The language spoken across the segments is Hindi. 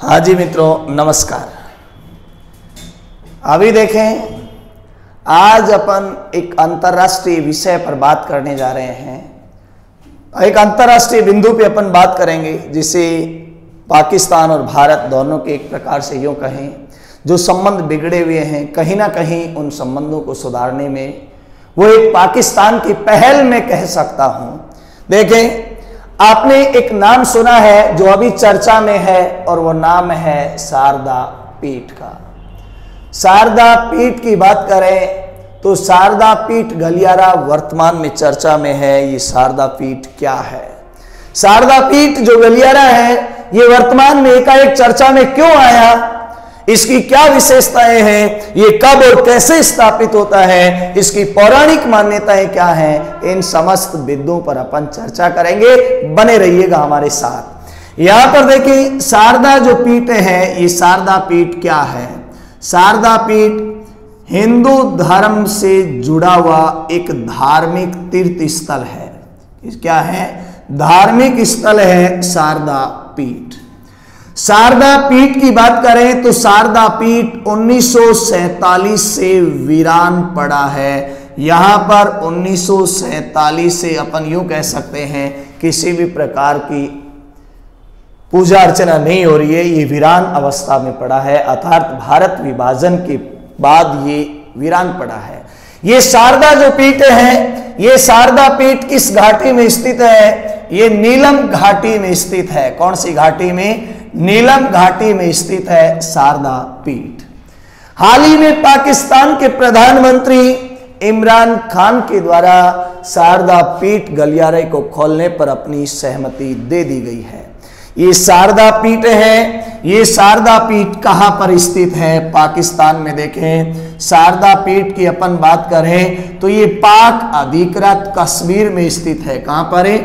हाँ जी मित्रों, नमस्कार। अभी देखें, आज अपन एक अंतर्राष्ट्रीय विषय पर बात करने जा रहे हैं। एक अंतर्राष्ट्रीय बिंदु पे अपन बात करेंगे जिसे पाकिस्तान और भारत दोनों के एक प्रकार से यूँ कहें जो संबंध बिगड़े हुए हैं, कहीं ना कहीं उन संबंधों को सुधारने में वो एक पाकिस्तान की पहल में कह सकता हूँ। देखें, आपने एक नाम सुना है जो अभी चर्चा में है और वो नाम है शारदा पीठ का। शारदा पीठ की बात करें तो शारदा पीठ गलियारा वर्तमान में चर्चा में है। ये शारदा पीठ क्या है? शारदा पीठ जो गलियारा है ये वर्तमान में एकाएक चर्चा में क्यों आया? इसकी क्या विशेषताएं हैं? ये कब और कैसे स्थापित होता है? इसकी पौराणिक मान्यताएं क्या हैं? इन समस्त बिंदुओं पर अपन चर्चा करेंगे। बने रहिएगा हमारे साथ। यहां पर देखिए, शारदा जो पीठ है, ये शारदा पीठ क्या है? शारदा पीठ हिंदू धर्म से जुड़ा हुआ एक धार्मिक तीर्थ स्थल है। क्या है? धार्मिक स्थल है शारदा पीठ। शारदा पीठ की बात करें तो शारदा पीठ 1947 से वीरान पड़ा है। यहां पर 1947 से अपन यूं कह सकते हैं किसी भी प्रकार की पूजा अर्चना नहीं हो रही है। ये वीरान अवस्था में पड़ा है, अर्थात भारत विभाजन के बाद ये वीरान पड़ा है। ये शारदा जो पीठ है, ये शारदा पीठ किस घाटी में स्थित है? ये नीलम घाटी में स्थित है। कौन सी घाटी में? नीलम घाटी में स्थित है शारदा पीठ। हाल ही में पाकिस्तान के प्रधानमंत्री इमरान खान के द्वारा शारदा पीठ गलियारे को खोलने पर अपनी सहमति दे दी गई है। ये शारदा पीठ है। ये शारदा पीठ कहां पर स्थित है? पाकिस्तान में। देखें, शारदा पीठ की अपन बात करें तो ये पाक अधिकृत कश्मीर में स्थित है। कहां पर है?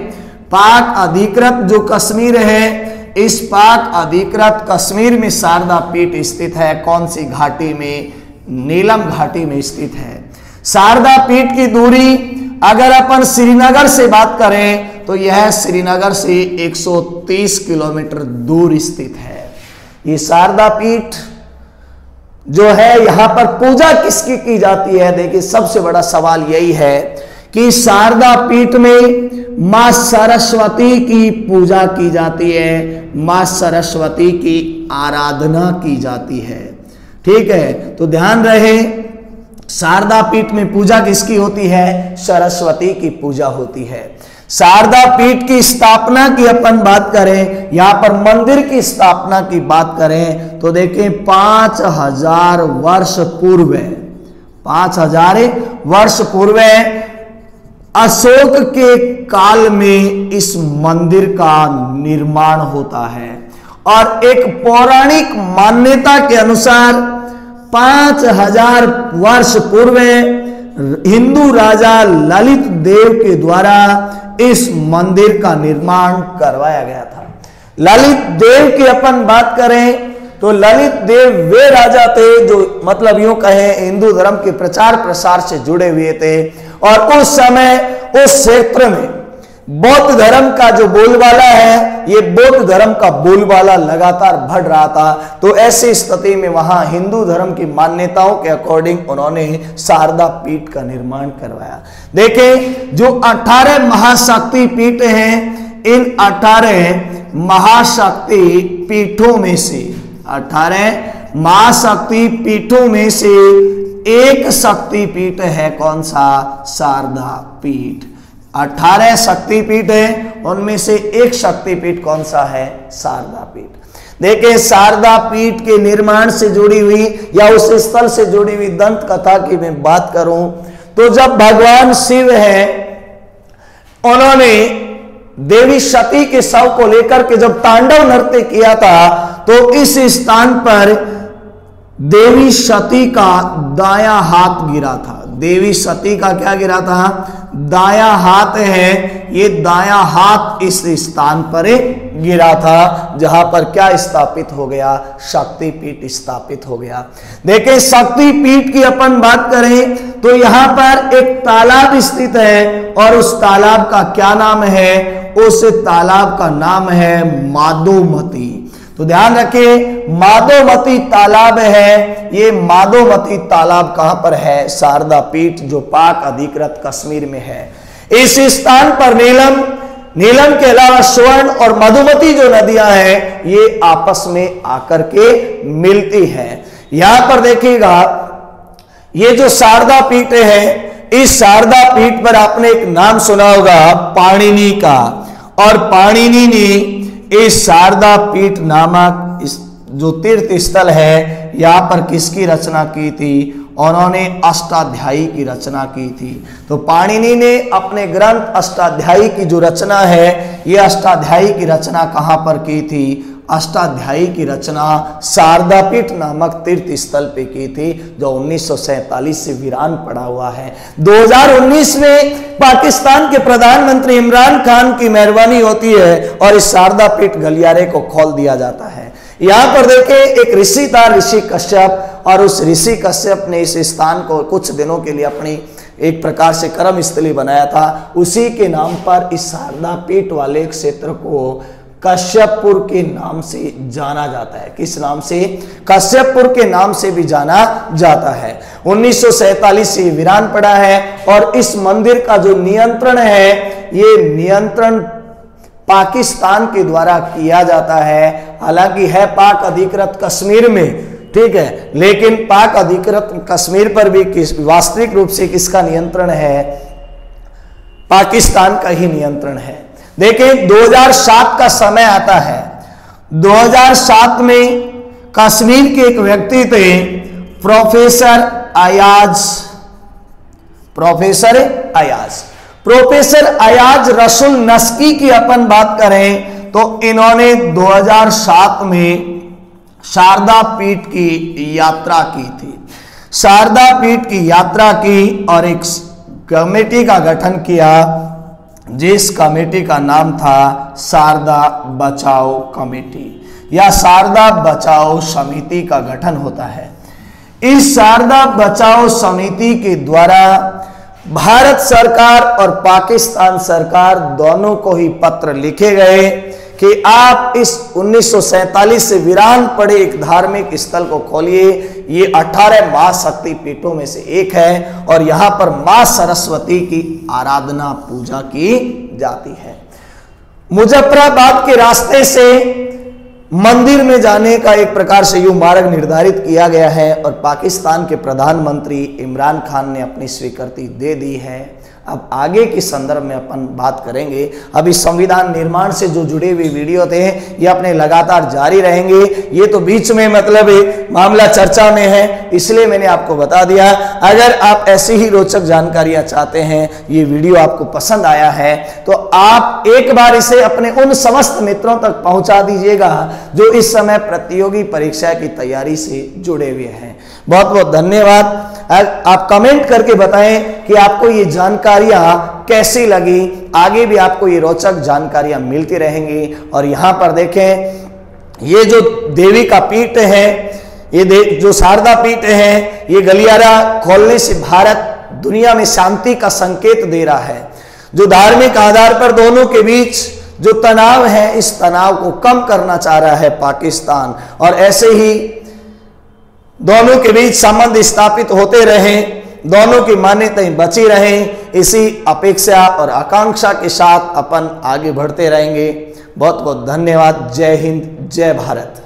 पाक अधिकृत जो कश्मीर है, इस पाक अधिकृत कश्मीर में शारदा पीठ स्थित है। कौन सी घाटी में? नीलम घाटी में स्थित है। शारदा पीठ की दूरी अगर अपन श्रीनगर से बात करें तो यह श्रीनगर से 130 किलोमीटर दूर स्थित है। ये शारदा पीठ जो है, यहां पर पूजा किसकी की जाती है? देखिए, सबसे बड़ा सवाल यही है कि शारदा पीठ में मां सरस्वती की पूजा की जाती है, मां सरस्वती की आराधना की जाती है। ठीक है, तो ध्यान रहे, शारदा पीठ में पूजा किसकी होती है? सरस्वती की पूजा होती है। शारदा पीठ की स्थापना की अपन बात करें, यहां पर मंदिर की स्थापना की बात करें तो देखें 5000 वर्ष पूर्व, 5000 वर्ष पूर्व अशोक के काल में इस मंदिर का निर्माण होता है। और एक पौराणिक मान्यता के अनुसार 5000 वर्ष पूर्व हिंदू राजा ललित देव के द्वारा इस मंदिर का निर्माण करवाया गया था। ललित देव की अपन बात करें तो ललित देव वे राजा थे जो मतलब यूं कहें हिंदू धर्म के प्रचार प्रसार से जुड़े हुए थे। और उस समय उस क्षेत्र में बौद्ध धर्म का जो बोलबाला है, ये बौद्ध धर्म का बोलबाला लगातार बढ़ रहा था। तो ऐसी स्थिति में वहां हिंदू धर्म की मान्यताओं के अकॉर्डिंग उन्होंने शारदा पीठ का निर्माण करवाया। देखें, जो 18 महाशक्ति पीठ हैं, इन 18 महाशक्ति पीठों में से 18 महाशक्ति पीठों में से एक शक्ति पीठ है। कौन सा? शारदा पीठ। 18 शक्ति पीठ है, उनमें से एक शक्ति पीठ कौन सा है? शारदा पीठ। देखिए, शारदा पीठ के निर्माण से जुड़ी हुई या उस स्थल से जुड़ी हुई दंत कथा की मैं बात करूं तो जब भगवान शिव है, उन्होंने देवी सती के शव को लेकर के जब तांडव नृत्य किया था तो इस स्थान पर देवी सती का दायां हाथ गिरा था। देवी सती का क्या गिरा था? दायां हाथ है। ये दायां हाथ इस स्थान पर गिरा था जहां पर क्या स्थापित हो गया? शक्ति पीठ स्थापित हो गया। देखें, शक्ति पीठ की अपन बात करें तो यहां पर एक तालाब स्थित है और उस तालाब का क्या नाम है? उस तालाब का नाम है माधोमती। तो ध्यान रखिए, माधोमती तालाब है। ये माधोमती तालाब कहां पर है? शारदा पीठ, जो पाक अधिकृत कश्मीर में है। इस स्थान पर नीलम के अलावा स्वर्ण और मधुमती जो नदियां हैं, ये आपस में आकर के मिलती हैं। यहां पर देखिएगा, ये जो शारदा पीठ है, इस शारदा पीठ पर आपने एक नाम सुना होगा, पाणिनि का। और पाणिनि ने इस शारदा पीठ नामक इस जो तीर्थ स्थल है, यहां पर किसकी रचना की थी? उन्होंने अष्टाध्यायी की रचना की थी। तो पाणिनि ने अपने ग्रंथ अष्टाध्यायी की जो रचना है, ये अष्टाध्यायी की रचना कहां पर की थी? अष्टाध्यायी की रचना शारदापीठ नामक तीर्थ स्थल पे की थी, जो 1947 से वीरान पड़ा हुआ है। 2019 में पाकिस्तान के प्रधानमंत्री इमरान खान की मेहरबानी होती है और इस शारदापीठ गलियारे को खोल दिया जाता है। यहां पर देखें, एक ऋषि था, ऋषि कश्यप, और उस ऋषि कश्यप ने इस स्थान को कुछ दिनों के लिए अपनी एक प्रकार से कर्म स्थली बनाया था। उसी के नाम पर इस शारदापीठ वाले क्षेत्र को कश्यपपुर के नाम से जाना जाता है। किस नाम से? कश्यपपुर के नाम से भी जाना जाता है। 1947 से वीरान पड़ा है और इस मंदिर का जो नियंत्रण है, ये नियंत्रण पाकिस्तान के द्वारा किया जाता है। हालांकि है पाक अधिकृत कश्मीर में, ठीक है, लेकिन पाक अधिकृत कश्मीर पर भी वास्तविक रूप से किसका नियंत्रण है? पाकिस्तान का ही नियंत्रण है। देखिए, 2007 का समय आता है। 2007 में कश्मीर के एक व्यक्ति थे, प्रोफेसर अयाज रसूल नस्की की अपन बात करें तो इन्होंने 2007 में शारदा पीठ की यात्रा की थी। शारदा पीठ की यात्रा की और एक कमेटी का गठन किया, जिस कमेटी का नाम था शारदा बचाओ कमेटी या शारदा बचाओ समिति का गठन होता है। इस शारदा बचाओ समिति के द्वारा भारत सरकार और पाकिस्तान सरकार दोनों को ही पत्र लिखे गए कि आप इस 1947 से वीरान पड़े एक धार्मिक स्थल को खोलिए। ये 18 महाशक्ति पीठों में से एक है और यहां पर मां सरस्वती की आराधना पूजा की जाती है। मुजफ्फराबाद के रास्ते से मंदिर में जाने का एक प्रकार से यूं मार्ग निर्धारित किया गया है और पाकिस्तान के प्रधानमंत्री इमरान खान ने अपनी स्वीकृति दे दी है। अब आगे के संदर्भ में अपन बात करेंगे। अभी संविधान निर्माण से जो जुड़े हुए वीडियो थे, ये अपने लगातार जारी रहेंगे। ये तो बीच में मतलब मामला चर्चा में है, इसलिए मैंने आपको बता दिया। अगर आप ऐसी ही रोचक जानकारियां चाहते हैं, ये वीडियो आपको पसंद आया है, तो आप एक बार इसे अपने उन समस्त मित्रों तक पहुंचा दीजिएगा जो इस समय प्रतियोगी परीक्षा की तैयारी से जुड़े हुए हैं। बहुत बहुत धन्यवाद। आप कमेंट करके बताएं कि आपको ये जानकारियां कैसी लगी। आगे भी आपको ये रोचक जानकारियां मिलती रहेंगी। और यहां पर देखें, ये जो देवी का पीठ है, ये जो शारदा पीठ है, ये गलियारा खोलने से भारत दुनिया में शांति का संकेत दे रहा है। जो धार्मिक आधार पर दोनों के बीच जो तनाव है, इस तनाव को कम करना चाह रहा है पाकिस्तान, और ऐसे ही दोनों के बीच संबंध स्थापित होते रहें, दोनों की मान्यताएं बची रहें। इसी अपेक्षा और आकांक्षा के साथ अपन आगे बढ़ते रहेंगे। बहुत बहुत धन्यवाद। जय हिंद, जय भारत।